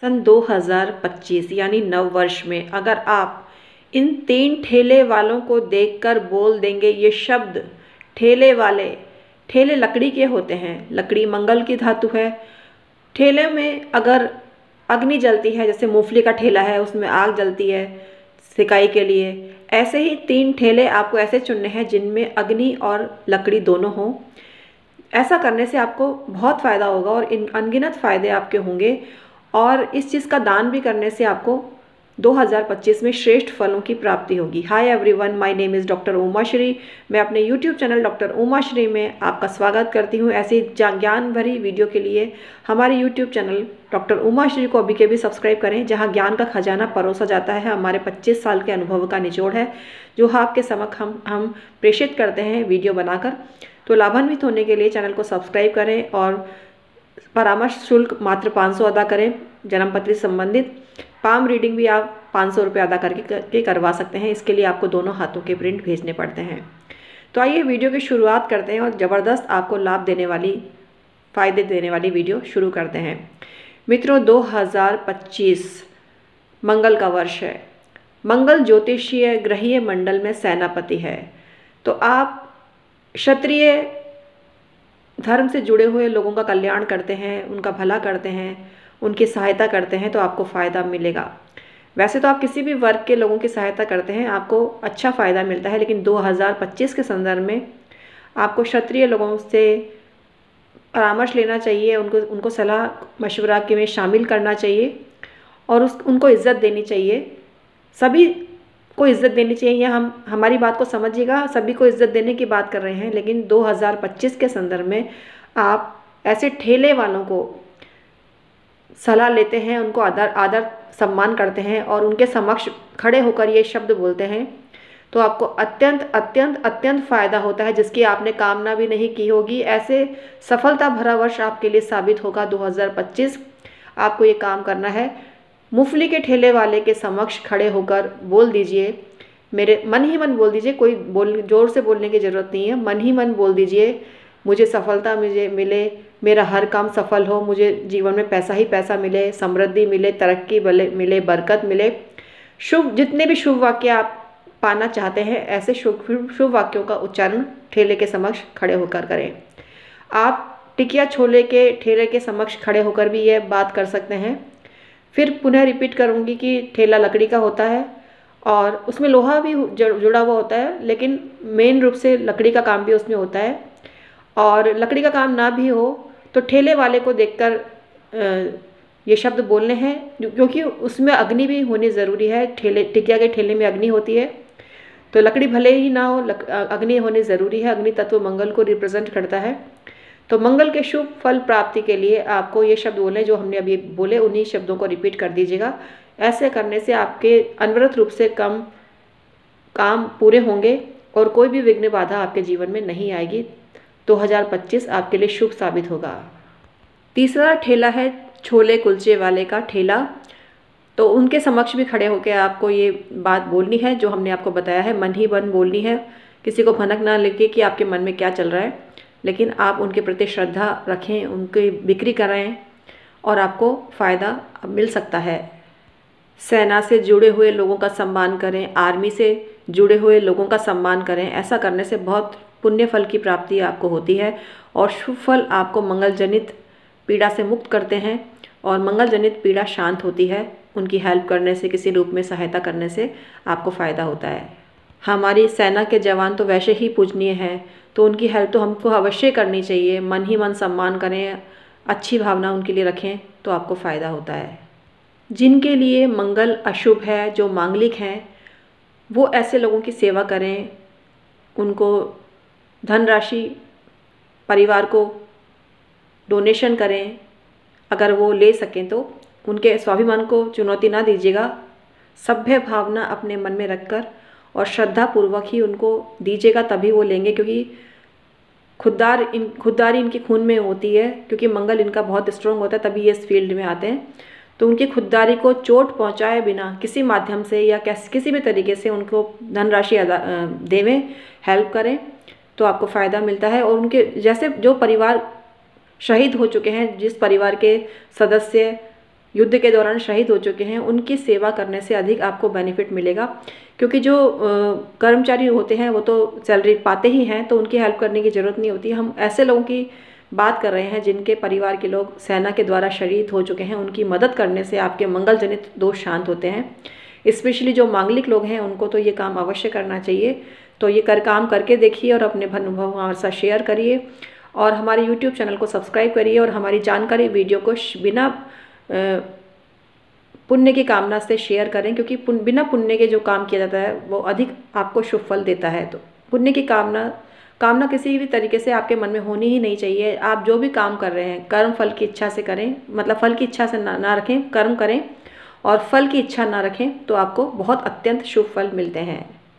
सन 2025 यानी नव वर्ष में अगर आप इन 3 ठेले वालों को देखकर बोल देंगे ये शब्द, ठेले वाले, ठेले लकड़ी के होते हैं, लकड़ी मंगल की धातु है। ठेले में अगर अग्नि जलती है, जैसे मूंगफली का ठेला है उसमें आग जलती है सिकाई के लिए, ऐसे ही 3 ठेले आपको ऐसे चुनने हैं जिनमें अग्नि और लकड़ी दोनों हों। ऐसा करने से आपको बहुत फ़ायदा होगा और इन अनगिनत फ़ायदे आपके होंगे और इस चीज़ का दान भी करने से आपको 2025 में श्रेष्ठ फलों की प्राप्ति होगी। Hi everyone, my name is doctor Uma Shri. मैं अपने YouTube channel doctor Uma Shri में आपका स्वागत करती हूँ। ऐसी ज्ञान भरी वीडियो के लिए हमारे YouTube channel doctor Uma Shri को अभी के भी सब्सक्राइब करें, जहाँ ज्ञान का खजाना परोसा जाता है। हमारे 25 साल के अनुभव का निचोड़ है जो आपके समक्ष हम प्रेषित करते हैं वीडियो बनाकर। तो लाभान्वित होने के लिए चैनल को सब्सक्राइब करें और परामर्श शुल्क मात्र 500 अदा करें। जन्मपत्री संबंधित पाम रीडिंग भी आप 500 रुपये अदा करके करवा सकते हैं। इसके लिए आपको दोनों हाथों के प्रिंट भेजने पड़ते हैं। तो आइए वीडियो की शुरुआत करते हैं और ज़बरदस्त आपको लाभ देने वाली, फ़ायदे देने वाली वीडियो शुरू करते हैं। मित्रों, 2025 मंगल का वर्ष है। मंगल ज्योतिषीय ग्रहीय मंडल में सेनापति है। तो आप क्षत्रिय धर्म से जुड़े हुए लोगों का कल्याण करते हैं, उनका भला करते हैं, उनकी सहायता करते हैं तो आपको फ़ायदा मिलेगा। वैसे तो आप किसी भी वर्ग के लोगों की सहायता करते हैं, आपको अच्छा फ़ायदा मिलता है, लेकिन 2025 के संदर्भ में आपको क्षत्रिय लोगों से परामर्श लेना चाहिए, उनको सलाह मशवरा के में शामिल करना चाहिए और उनको इज़्ज़त देनी चाहिए। सभी को इज़्ज़त देनी चाहिए। यह हमारी बात को समझिएगा, सभी को इज़्ज़त देने की बात कर रहे हैं, लेकिन 2025 के संदर्भ में आप ऐसे ठेले वालों को सलाह लेते हैं, उनको आदर सम्मान करते हैं और उनके समक्ष खड़े होकर ये शब्द बोलते हैं तो आपको अत्यंत अत्यंत अत्यंत फ़ायदा होता है, जिसकी आपने कामना भी नहीं की होगी। ऐसे सफलता भरा वर्ष आपके लिए साबित होगा 2025। आपको ये काम करना है, मूंगफली के ठेले वाले के समक्ष खड़े होकर बोल दीजिए, मेरे मन ही मन बोल दीजिए, कोई जोर से बोलने की ज़रूरत नहीं है, मन ही मन बोल दीजिए, मुझे सफलता मुझे मिले, मेरा हर काम सफल हो, मुझे जीवन में पैसा ही पैसा मिले, समृद्धि मिले, तरक्की मिले, बरकत मिले। शुभ, जितने भी शुभ वाक्य आप पाना चाहते हैं, ऐसे शुभ वाक्यों का उच्चारण ठेले के समक्ष खड़े होकर करें। आप टिकिया छोले के ठेले के समक्ष खड़े होकर भी यह बात कर सकते हैं। फिर पुनः रिपीट करूँगी कि ठेला लकड़ी का होता है और उसमें लोहा भी जुड़ा हुआ होता है, लेकिन मेन रूप से लकड़ी का काम भी उसमें होता है। और लकड़ी का काम ना भी हो तो ठेले वाले को देखकर ये शब्द बोलने हैं, क्योंकि उसमें अग्नि भी होनी ज़रूरी है। टिकिया के ठेले में अग्नि होती है, तो लकड़ी भले ही ना हो, अग्नि होनी ज़रूरी है। अग्नि तत्व मंगल को रिप्रेजेंट करता है। तो मंगल के शुभ फल प्राप्ति के लिए आपको ये शब्द बोले जो हमने अभी बोले, उन्हीं शब्दों को रिपीट कर दीजिएगा। ऐसे करने से आपके अनवरत रूप से काम पूरे होंगे और कोई भी विघ्न बाधा आपके जीवन में नहीं आएगी। 2025 आपके लिए शुभ साबित होगा। तीसरा ठेला है छोले कुलचे वाले का ठेला। तो उनके समक्ष भी खड़े होकर आपको ये बात बोलनी है जो हमने आपको बताया है, मन ही मन बोलनी है। किसी को भनक ना लगे कि आपके मन में क्या चल रहा है, लेकिन आप उनके प्रति श्रद्धा रखें, उनकी बिक्री कराएं और आपको फ़ायदा मिल सकता है। सेना से जुड़े हुए लोगों का सम्मान करें, आर्मी से जुड़े हुए लोगों का सम्मान करें। ऐसा करने से बहुत पुण्य फल की प्राप्ति आपको होती है और शुभ फल आपको मंगल जनित पीड़ा से मुक्त करते हैं और मंगल जनित पीड़ा शांत होती है। उनकी हेल्प करने से, किसी रूप में सहायता करने से आपको फ़ायदा होता है। हमारी सेना के जवान तो वैसे ही पूजनीय हैं, तो उनकी हेल्प तो हमको अवश्य करनी चाहिए। मन ही मन सम्मान करें, अच्छी भावना उनके लिए रखें तो आपको फ़ायदा होता है। जिनके लिए मंगल अशुभ है, जो मांगलिक हैं, वो ऐसे लोगों की सेवा करें, उनको धनराशि, परिवार को डोनेशन करें अगर वो ले सकें तो। उनके स्वाभिमान को चुनौती ना दीजिएगा, सभ्य भावना अपने मन में रखकर और श्रद्धापूर्वक ही उनको दीजिएगा, तभी वो लेंगे। क्योंकि खुददारी इनके खून में होती है, क्योंकि मंगल इनका बहुत स्ट्रॉन्ग होता है, तभी ये इस फील्ड में आते हैं। तो उनकी खुददारी को चोट पहुंचाए बिना किसी माध्यम से या किसी भी तरीके से उनको धनराशि देवें, हेल्प करें तो आपको फ़ायदा मिलता है। और उनके जैसे जो परिवार शहीद हो चुके हैं, जिस परिवार के सदस्य युद्ध के दौरान शहीद हो चुके हैं, उनकी सेवा करने से अधिक आपको बेनिफिट मिलेगा। क्योंकि जो कर्मचारी होते हैं वो तो सैलरी पाते ही हैं, तो उनकी हेल्प करने की ज़रूरत नहीं होती। हम ऐसे लोगों की बात कर रहे हैं जिनके परिवार के लोग सेना के द्वारा शहीद हो चुके हैं। उनकी मदद करने से आपके मंगल जनित दोष शांत होते हैं। स्पेशली जो मांगलिक लोग हैं उनको तो ये काम अवश्य करना चाहिए। तो ये काम करके देखिए और अपने अनुभव हमारे साथ शेयर करिए, और हमारे YouTube चैनल को सब्सक्राइब करिए, और हमारी जानकारी वीडियो को बिना पुण्य की कामना से शेयर करें, क्योंकि बिना पुण्य के जो काम किया जाता है वो अधिक आपको शुभ फल देता है। तो पुण्य की कामना किसी भी तरीके से आपके मन में होनी ही नहीं चाहिए। आप जो भी काम कर रहे हैं कर्म फल की इच्छा से करें, मतलब फल की इच्छा से ना रखें, कर्म करें और फल की इच्छा ना रखें, तो आपको बहुत अत्यंत शुभ फल मिलते हैं।